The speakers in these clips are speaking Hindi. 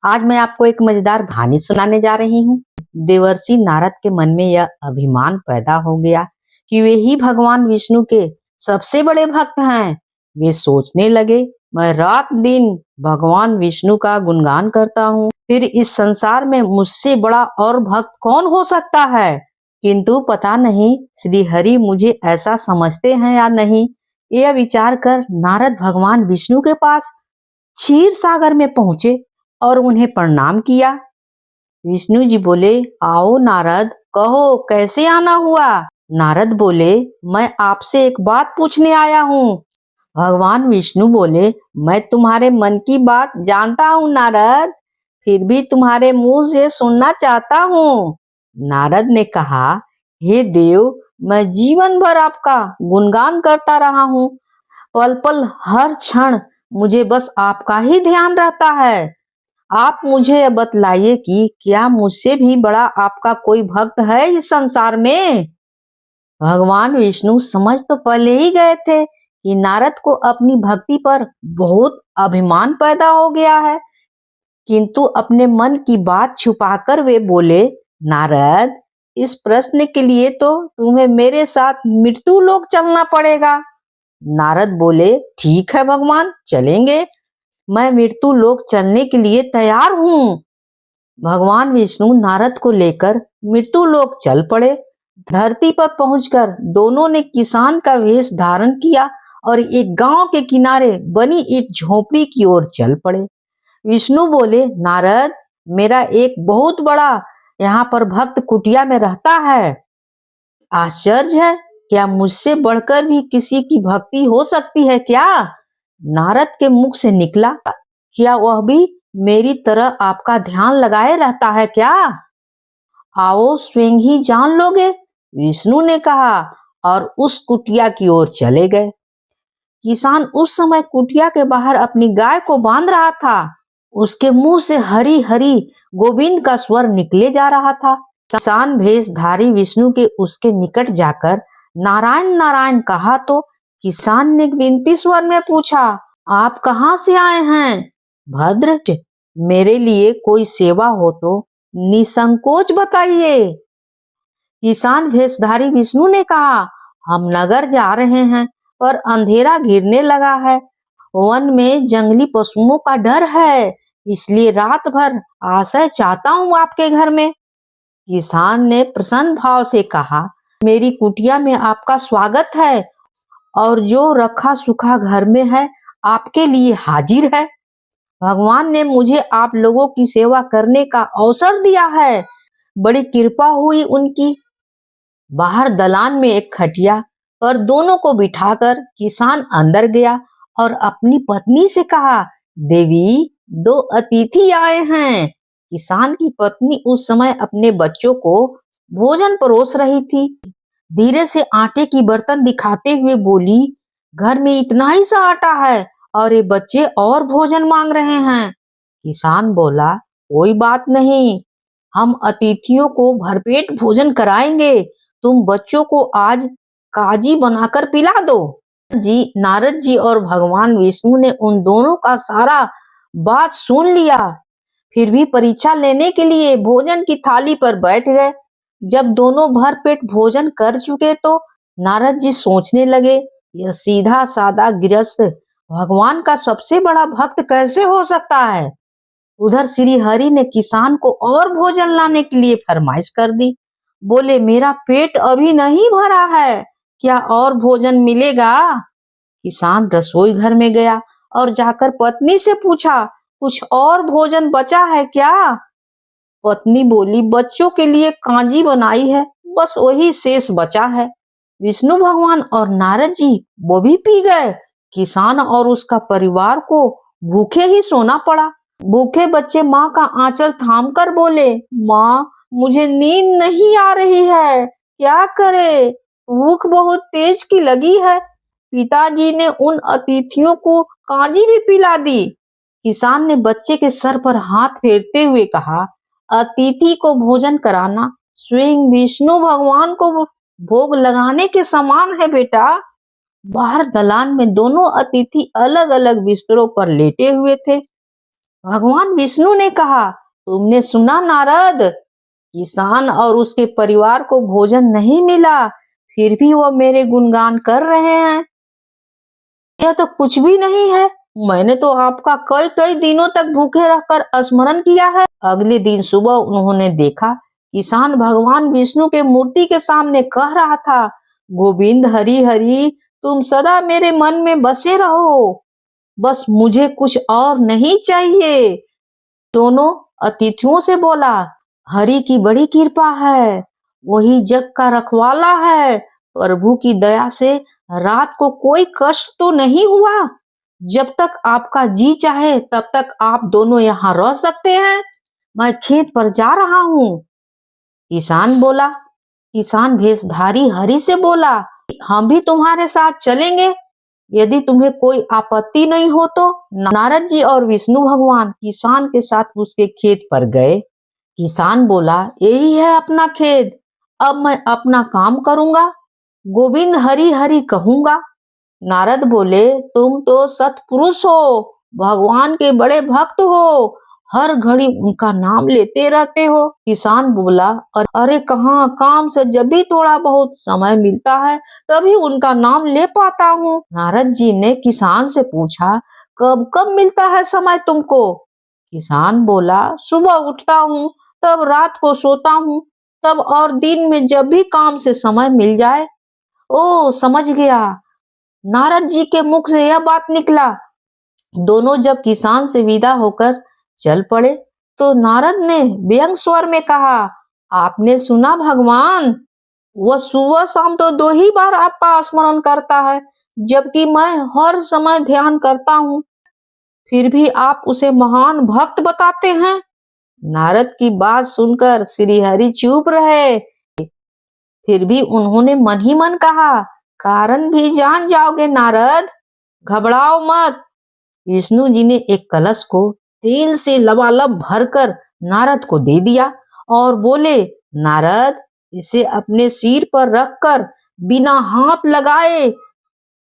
आज मैं आपको एक मजेदार कहानी सुनाने जा रही हूँ। देवर्षि नारद के मन में यह अभिमान पैदा हो गया कि वे ही भगवान विष्णु के सबसे बड़े भक्त हैं। वे सोचने लगे, मैं रात दिन भगवान विष्णु का गुणगान करता हूँ, फिर इस संसार में मुझसे बड़ा और भक्त कौन हो सकता है। किंतु पता नहीं श्री हरि मुझे ऐसा समझते हैं या नहीं। यह विचार कर नारद भगवान विष्णु के पास क्षीर सागर में पहुंचे और उन्हें प्रणाम किया। विष्णु जी बोले, आओ नारद, कहो कैसे आना हुआ। नारद बोले, मैं आपसे एक बात पूछने आया हूँ। भगवान विष्णु बोले, मैं तुम्हारे मन की बात जानता हूँ नारद, फिर भी तुम्हारे मुंह से सुनना चाहता हूँ। नारद ने कहा, हे देव, मैं जीवन भर आपका गुणगान करता रहा हूँ। पल पल हर क्षण मुझे बस आपका ही ध्यान रहता है। आप मुझे यह बतलाइए कि क्या मुझसे भी बड़ा आपका कोई भक्त है इस संसार में। भगवान विष्णु समझ तो पहले ही गए थे कि नारद को अपनी भक्ति पर बहुत अभिमान पैदा हो गया है, किंतु अपने मन की बात छुपाकर वे बोले, नारद, इस प्रश्न के लिए तो तुम्हें मेरे साथ मृत्यु लोक चलना पड़ेगा। नारद बोले, ठीक है भगवान, चलेंगे, मैं मृत्यु लोक चलने के लिए तैयार हूँ। भगवान विष्णु नारद को लेकर मृत्यु लोक चल पड़े। धरती पर पहुंचकर दोनों ने किसान का वेश धारण किया और एक गांव के किनारे बनी एक झोपड़ी की ओर चल पड़े। विष्णु बोले, नारद, मेरा एक बहुत बड़ा यहाँ पर भक्त कुटिया में रहता है। आश्चर्य है, क्या मुझसे बढ़कर भी किसी की भक्ति हो सकती है क्या। नारद के मुख से निकला, क्या वह भी मेरी तरह आपका ध्यान लगाए रहता है क्या। आओ स्वयं ही जान लोगे, विष्णु ने कहा और उस कुटिया की ओर चले गए। किसान उस समय कुटिया के बाहर अपनी गाय को बांध रहा था। उसके मुंह से हरी हरी गोविंद का स्वर निकले जा रहा था। किसान भेषधारी विष्णु के उसके निकट जाकर नारायण नारायण कहा तो किसान ने विनती स्वर में पूछा, आप कहाँ से आए हैं। भद्र, मेरे लिए कोई सेवा हो तो निसंकोच बताइए। किसान भेषधारी विष्णु ने कहा, हम नगर जा रहे हैं पर अंधेरा घिरने लगा है। वन में जंगली पशुओं का डर है, इसलिए रात भर आश्रय चाहता हूँ आपके घर में। किसान ने प्रसन्न भाव से कहा, मेरी कुटिया में आपका स्वागत है और जो रखा सूखा घर में है आपके लिए हाजिर है। भगवान ने मुझे आप लोगों की सेवा करने का अवसर दिया है, बड़ी कृपा हुई उनकी। बाहर दलान में एक खटिया पर दोनों को बिठाकर किसान अंदर गया और अपनी पत्नी से कहा, देवी, दो अतिथि आए हैं। किसान की पत्नी उस समय अपने बच्चों को भोजन परोस रही थी। धीरे से आटे की बर्तन दिखाते हुए बोली, घर में इतना ही सा आटा है और ये बच्चे और भोजन मांग रहे हैं। किसान बोला, कोई बात नहीं, हम अतिथियों को भरपेट भोजन कराएंगे, तुम बच्चों को आज काजी बनाकर पिला दो। नारद जी और भगवान विष्णु ने उन दोनों का सारा बात सुन लिया, फिर भी परीक्षा लेने के लिए भोजन की थाली पर बैठ गए। जब दोनों भर पेट भोजन कर चुके तो नारद जी सोचने लगे, यह सीधा सादा गृहस्थ भगवान का सबसे बड़ा भक्त कैसे हो सकता है। उधर श्री हरि ने किसान को और भोजन लाने के लिए फरमाइश कर दी। बोले, मेरा पेट अभी नहीं भरा है, क्या और भोजन मिलेगा। किसान रसोई घर में गया और जाकर पत्नी से पूछा, कुछ और भोजन बचा है क्या। पत्नी बोली, बच्चों के लिए कांजी बनाई है, बस वही शेष बचा है। विष्णु भगवान और नारद जी वो भी पी गए। किसान और उसका परिवार को भूखे ही सोना पड़ा। भूखे बच्चे माँ का आंचल थाम कर बोले, माँ, मुझे नींद नहीं आ रही है, क्या करे, भूख बहुत तेज की लगी है। पिताजी ने उन अतिथियों को कांजी भी पिला दी। किसान ने बच्चे के सर पर हाथ फेरते हुए कहा, अतिथि को भोजन कराना स्वयं विष्णु भगवान को भोग लगाने के समान है बेटा। बाहर दलान में दोनों अतिथि अलग अलग बिस्तरों पर लेटे हुए थे। भगवान विष्णु ने कहा, तुमने सुना नारद, किसान और उसके परिवार को भोजन नहीं मिला, फिर भी वो मेरे गुणगान कर रहे हैं। यह तो कुछ भी नहीं है। मैंने तो आपका कई कई दिनों तक भूखे रहकर स्मरण किया है। अगले दिन सुबह उन्होंने देखा, किसान भगवान विष्णु के मूर्ति के सामने कह रहा था, गोविंद हरि हरि, तुम सदा मेरे मन में बसे रहो, बस मुझे कुछ और नहीं चाहिए। दोनों अतिथियों से बोला, हरि की बड़ी कृपा है, वही जग का रखवाला है, प्रभु की दया से रात को कोई कष्ट तो नहीं हुआ। जब तक आपका जी चाहे तब तक आप दोनों यहाँ रह सकते हैं। मैं खेत पर जा रहा हूँ। किसान भेषधारी हरि से बोला, हम भी तुम्हारे साथ चलेंगे, यदि तुम्हें कोई आपत्ति नहीं हो तो। नारद जी और विष्णु भगवान किसान के साथ उसके खेत पर गए। किसान बोला, यही है अपना खेत, अब मैं अपना काम करूंगा, गोविंद हरि हरि कहूंगा। नारद बोले, तुम तो सत्पुरुष हो, भगवान के बड़े भक्त हो, हर घड़ी उनका नाम लेते रहते हो। किसान बोला, अरे कहाँ, काम से जब भी थोड़ा बहुत समय मिलता है तभी उनका नाम ले पाता हूँ। नारद जी ने किसान से पूछा, कब कब मिलता है समय तुमको? किसान बोला, सुबह उठता हूँ, तब रात को सोता हूँ, तब और दिन में जब भी काम से समय मिल जाए। ओ, समझ गया। नारद जी के मुख से यह बात निकला। दोनों जब किसान से विदा होकर चल पड़े तो नारद ने व्यंग स्वर में कहा, आपने सुना भगवान, वह सुबह शाम तो 2 ही बार आपका स्मरण करता है, जबकि मैं हर समय ध्यान करता हूँ, फिर भी आप उसे महान भक्त बताते हैं। नारद की बात सुनकर श्री हरि चुप रहे। फिर भी उन्होंने मन ही मन कहा, कारण भी जान जाओगे नारद, घबराओ मत। विष्णु जी ने एक कलश को तेल से लबालब भरकर नारद को दे दिया और बोले, नारद, इसे अपने सिर पर रखकर बिना हाथ लगाए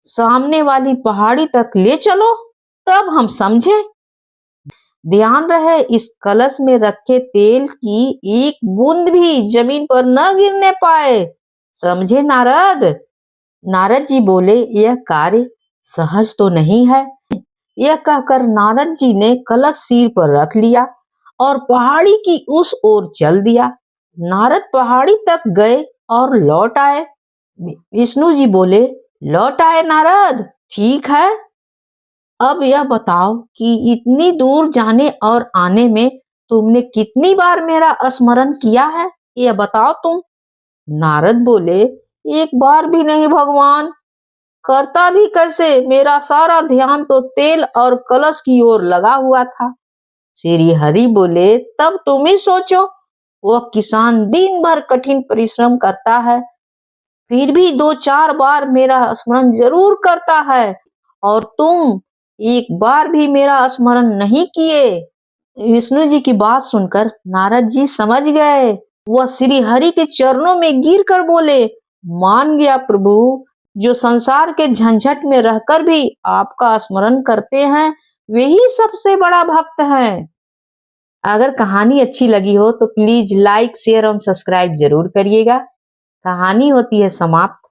सामने वाली पहाड़ी तक ले चलो, तब हम समझे। ध्यान रहे, इस कलश में रखे तेल की एक बूंद भी जमीन पर न गिरने पाए, समझे नारद? नारद जी बोले, यह कार्य सहज तो नहीं है। यह कहकर नारद जी ने कलश सिर पर रख लिया और पहाड़ी की उस ओर चल दिया। नारद पहाड़ी तक गए और लौट आए। विष्णु जी बोले, लौट आए नारद, ठीक है। अब यह बताओ कि इतनी दूर जाने और आने में तुमने कितनी बार मेरा स्मरण किया है, यह बताओ तुम। नारद बोले, एक बार भी नहीं भगवान, करता भी कैसे, मेरा सारा ध्यान तो तेल और कलश की ओर लगा हुआ था। श्री हरि बोले, तब तुम ही सोचो, वह किसान दिन भर कठिन परिश्रम करता है, फिर भी 2-4 बार मेरा स्मरण जरूर करता है, और तुम एक बार भी मेरा स्मरण नहीं किए। विष्णु जी की बात सुनकर नारद जी समझ गए। वह श्री हरि के चरणों में गिर कर बोले, मान गया प्रभु, जो संसार के झंझट में रहकर भी आपका स्मरण करते हैं, वे ही सबसे बड़ा भक्त हैं। अगर कहानी अच्छी लगी हो तो प्लीज लाइक, शेयर और सब्सक्राइब जरूर करिएगा। कहानी होती है समाप्त।